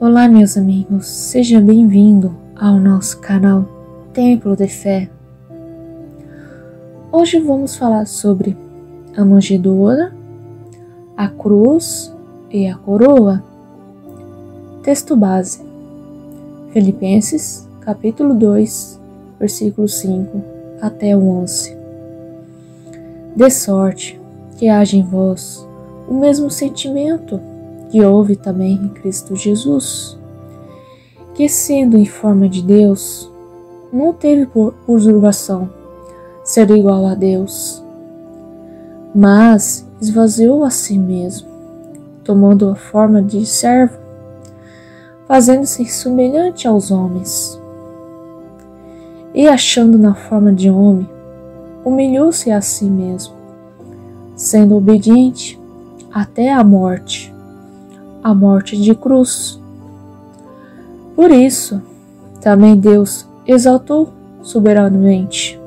Olá, meus amigos, seja bem-vindo ao nosso canal Templo de Fé. Hoje vamos falar sobre a manjedoura, a cruz e a coroa. Texto base: Filipenses, capítulo 2, versículo 5 até o 11. De sorte que haja em vós o mesmo sentimento que houve também em Cristo Jesus, que sendo em forma de Deus, não teve por usurpação ser igual a Deus, mas esvaziou a si mesmo, tomando a forma de servo, fazendo-se semelhante aos homens. E achando na forma de homem, humilhou-se a si mesmo, sendo obediente até a morte de cruz. Por isso, também Deus exaltou soberanamente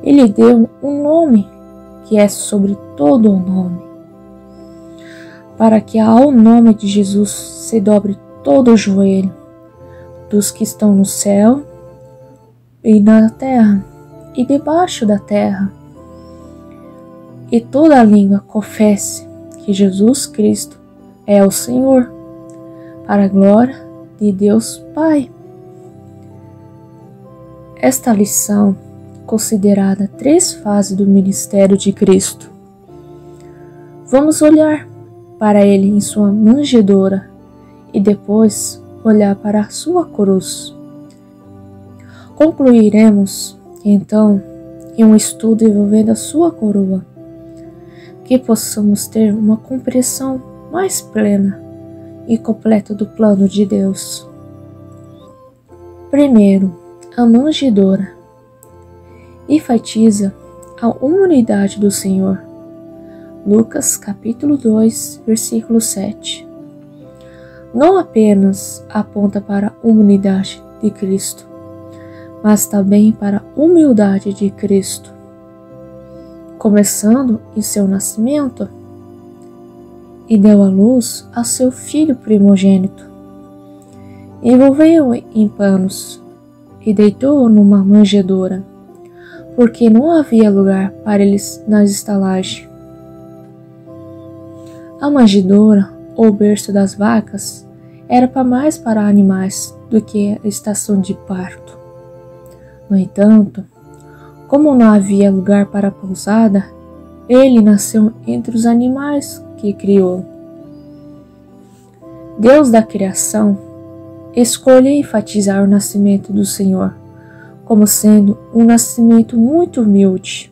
e lhe deu um nome que é sobre todo o nome, para que ao nome de Jesus se dobre todo o joelho dos que estão no céu e na terra e debaixo da terra, e toda a língua confesse que Jesus Cristo é o Senhor, para a glória de Deus Pai. Esta lição considerada 3 fases do ministério de Cristo. Vamos olhar para ele em sua manjedoura e depois olhar para a sua cruz. Concluiremos, então, em um estudo envolvendo a sua coroa, que possamos ter uma compreensão mais plena e completa do plano de Deus. Primeiro, a manjedoura enfatiza a humanidade do Senhor. Lucas capítulo 2, versículo 7. Não apenas aponta para a humanidade de Cristo, mas também para a humildade de Cristo, começando em seu nascimento, e deu à luz a seu filho primogênito. Envolveu-o em panos e deitou-o numa manjedoura, porque não havia lugar para eles na estalagem. A manjedoura, ou berço das vacas, era mais para animais do que a estação de parto. No entanto, como não havia lugar para a pousada, ele nasceu entre os animais que criou. Deus da criação escolheu enfatizar o nascimento do Senhor como sendo um nascimento muito humilde.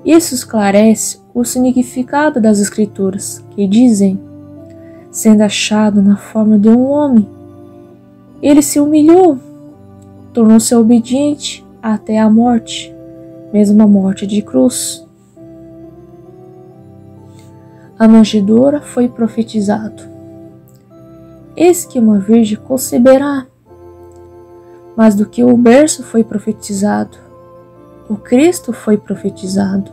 Isso esclarece o significado das Escrituras, que dizem: sendo achado na forma de um homem, ele se humilhou, tornou-se obediente até a morte, mesmo a morte de cruz. A manjedoura foi profetizado: eis que uma virgem conceberá. Mas do que o berço foi profetizado, o Cristo foi profetizado.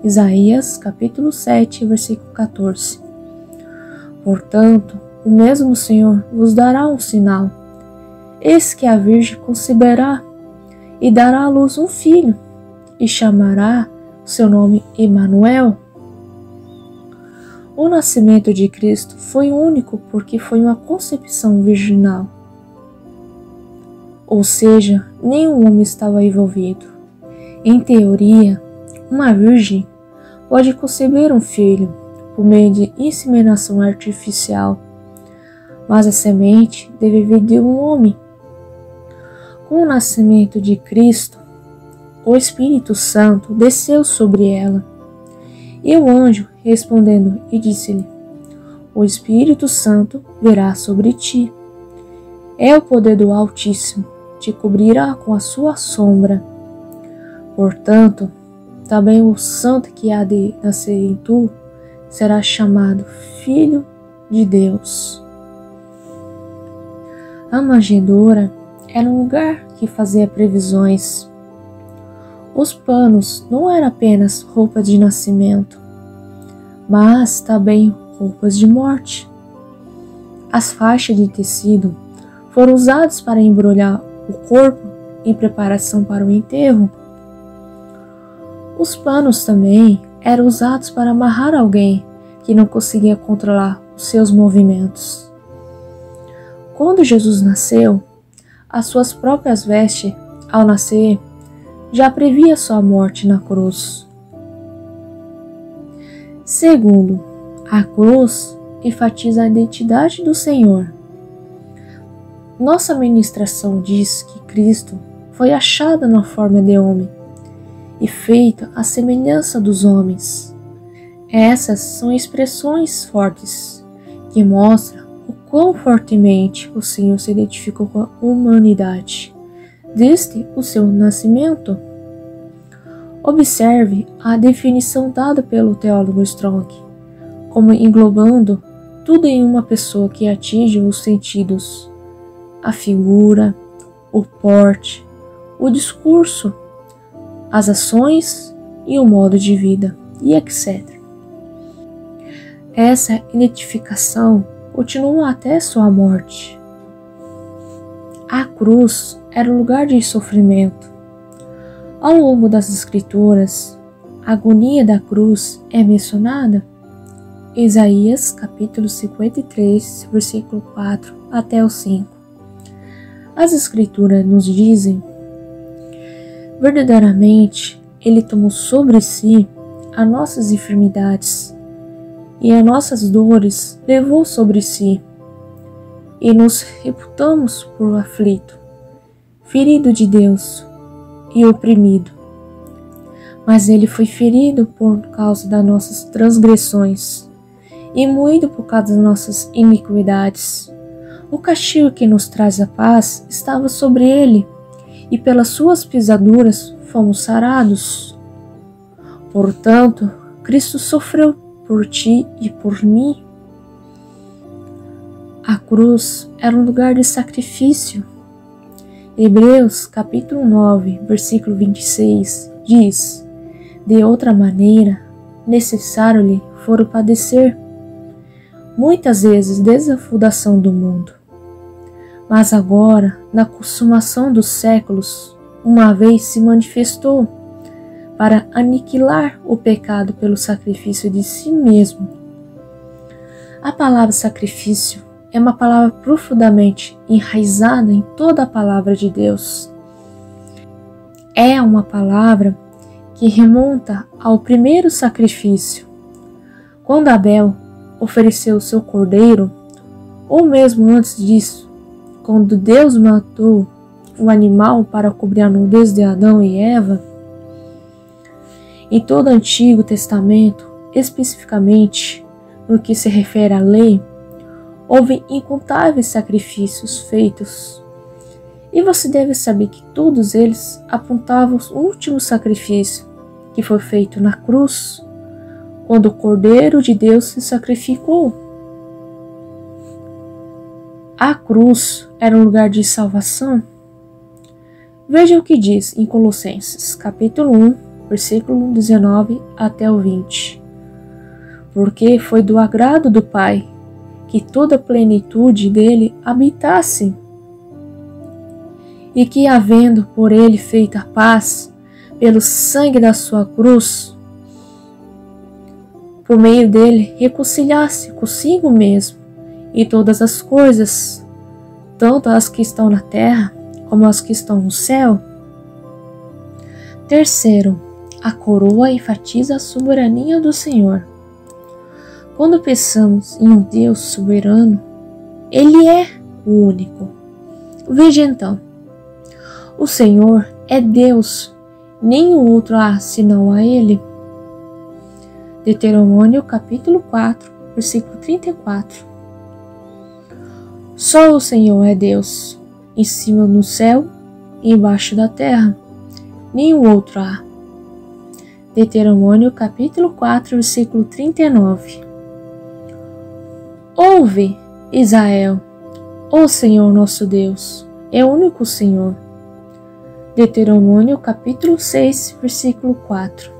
Isaías capítulo 7, versículo 14. Portanto, o mesmo Senhor vos dará um sinal: eis que a virgem conceberá e dará à luz um filho, e chamará o seu nome Emanuel. O nascimento de Cristo foi único porque foi uma concepção virginal. Ou seja, nenhum homem estava envolvido. Em teoria, uma virgem pode conceber um filho por meio de inseminação artificial, mas a semente deve vir de um homem. Com o nascimento de Cristo, o Espírito Santo desceu sobre ela. E o anjo, respondendo, e disse-lhe: o Espírito Santo virá sobre ti. É o poder do Altíssimo, te cobrirá com a sua sombra. Portanto, também o santo que há de nascer em tu será chamado Filho de Deus. A manjedoura era um lugar que fazia previsões. Os panos não eram apenas roupas de nascimento, mas também roupas de morte. As faixas de tecido foram usadas para embrulhar o corpo em preparação para o enterro. Os panos também eram usados para amarrar alguém que não conseguia controlar os seus movimentos. Quando Jesus nasceu, as suas próprias vestes, ao nascer, já previa sua morte na cruz. Segundo, a cruz enfatiza a identidade do Senhor. Nossa ministração diz que Cristo foi achado na forma de homem e feito à semelhança dos homens. Essas são expressões fortes que mostram o quão fortemente o Senhor se identificou com a humanidade desde o seu nascimento. Observe a definição dada pelo teólogo Strong, como englobando tudo em uma pessoa que atinge os sentidos, a figura, o porte, o discurso, as ações e o modo de vida, e etc. Essa identificação continuou até sua morte. A cruz era um lugar de sofrimento. Ao longo das Escrituras, a agonia da cruz é mencionada. Isaías, capítulo 53, versículo 4 até o 5. As Escrituras nos dizem: verdadeiramente, Ele tomou sobre si as nossas enfermidades e as nossas dores levou sobre si, e nos reputamos por aflito, ferido de Deus e oprimido. Mas Ele foi ferido por causa das nossas transgressões e moído por causa das nossas iniquidades. O castigo que nos traz a paz estava sobre Ele, e pelas suas pisaduras fomos sarados. Portanto, Cristo sofreu por ti e por mim. A cruz era um lugar de sacrifício. Hebreus capítulo 9, versículo 26 diz: de outra maneira, necessário-lhe fora padecer, muitas vezes desde a fundação do mundo. Mas agora, na consumação dos séculos, uma vez se manifestou para aniquilar o pecado pelo sacrifício de si mesmo. A palavra sacrifício é uma palavra profundamente enraizada em toda a palavra de Deus. É uma palavra que remonta ao primeiro sacrifício, quando Abel ofereceu o seu cordeiro, ou mesmo antes disso, quando Deus matou o animal para cobrir a nudez de Adão e Eva. Em todo o Antigo Testamento, especificamente no que se refere à lei, houve incontáveis sacrifícios feitos, e você deve saber que todos eles apontavam o último sacrifício, que foi feito na cruz, quando o Cordeiro de Deus se sacrificou. A cruz era um lugar de salvação. Veja o que diz em Colossenses, capítulo 1, versículo 19 até o 20. Porque foi do agrado do Pai que toda a plenitude dele habitasse, e que, havendo por ele feito a paz pelo sangue da sua cruz, por meio dele reconciliasse consigo mesmo e todas as coisas, tanto as que estão na terra como as que estão no céu. Terceiro, a coroa enfatiza a soberania do Senhor. Quando pensamos em um Deus soberano, Ele é o único. Veja então, o Senhor é Deus, nenhum outro há senão a Ele. Deuteronômio capítulo 4, versículo 34. Só o Senhor é Deus, em cima no céu e embaixo da terra, nenhum outro há. Deuteronômio capítulo 4, versículo 39. Ouve, Israel, o Senhor nosso Deus é o único Senhor. Deuteronômio capítulo 6, versículo 4.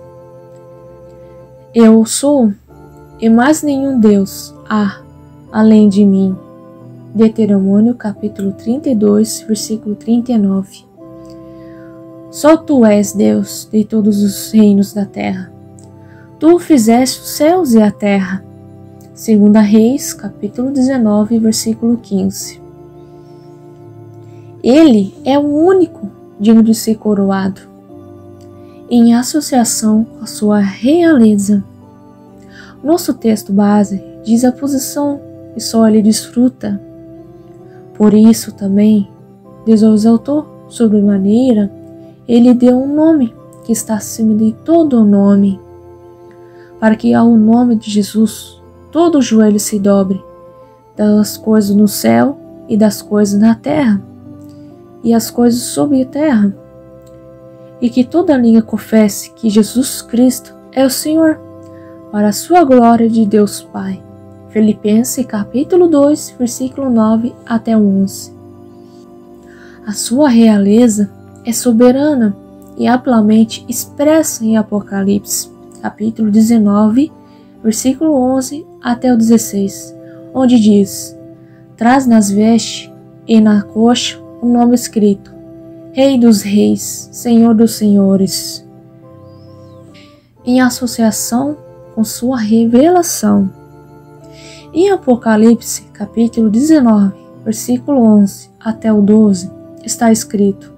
Eu sou, e mais nenhum Deus há além de mim. Deuteronômio capítulo 32, versículo 39. Só tu és Deus de todos os reinos da terra. Tu fizeste os céus e a terra. 2 Reis capítulo 19, versículo 15. Ele é o único digno de ser coroado, em associação com a sua realeza. Nosso texto base diz a posição que só ele desfruta. Por isso também, Deus o exaltou sobremaneira, ele deu um nome que está acima de todo o nome, para que ao nome de Jesus todo o joelho se dobre, das coisas no céu e das coisas na terra, e as coisas sob a terra, e que toda língua confesse que Jesus Cristo é o Senhor, para a sua glória de Deus Pai. Filipenses capítulo 2, versículo 9 até 11. A sua realeza é soberana e amplamente expressa em Apocalipse, capítulo 19, versículo 11 até o 16, onde diz: traz nas vestes e na coxa um nome escrito: Rei dos Reis, Senhor dos Senhores, em associação com sua revelação. Em Apocalipse, capítulo 19, versículo 11 até o 12, está escrito: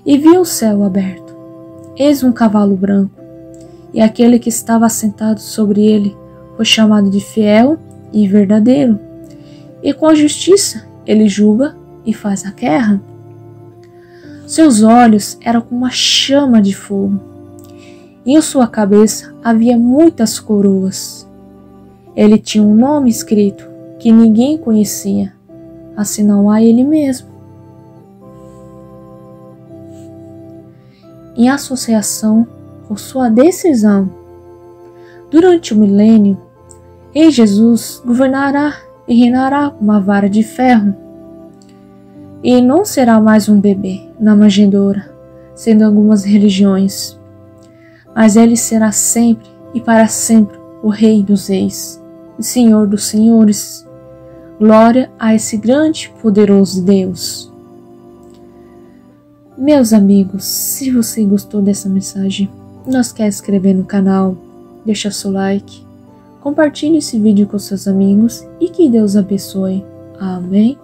e vi o céu aberto, eis um cavalo branco, e aquele que estava assentado sobre ele foi chamado de fiel e verdadeiro, e com a justiça ele julga e faz a guerra. Seus olhos eram como uma chama de fogo, e em sua cabeça havia muitas coroas. Ele tinha um nome escrito que ninguém conhecia, assim não a ele mesmo. Em associação com sua decisão, durante o milênio, em Jesus governará e reinará com uma vara de ferro, e não será mais um bebê na manjedoura, sendo algumas religiões, mas ele será sempre e para sempre o Rei dos Reis, o Senhor dos Senhores. Glória a esse grande e poderoso Deus. Meus amigos, se você gostou dessa mensagem, não esquece de se inscrever no canal, deixa seu like, compartilhe esse vídeo com seus amigos e que Deus abençoe. Amém.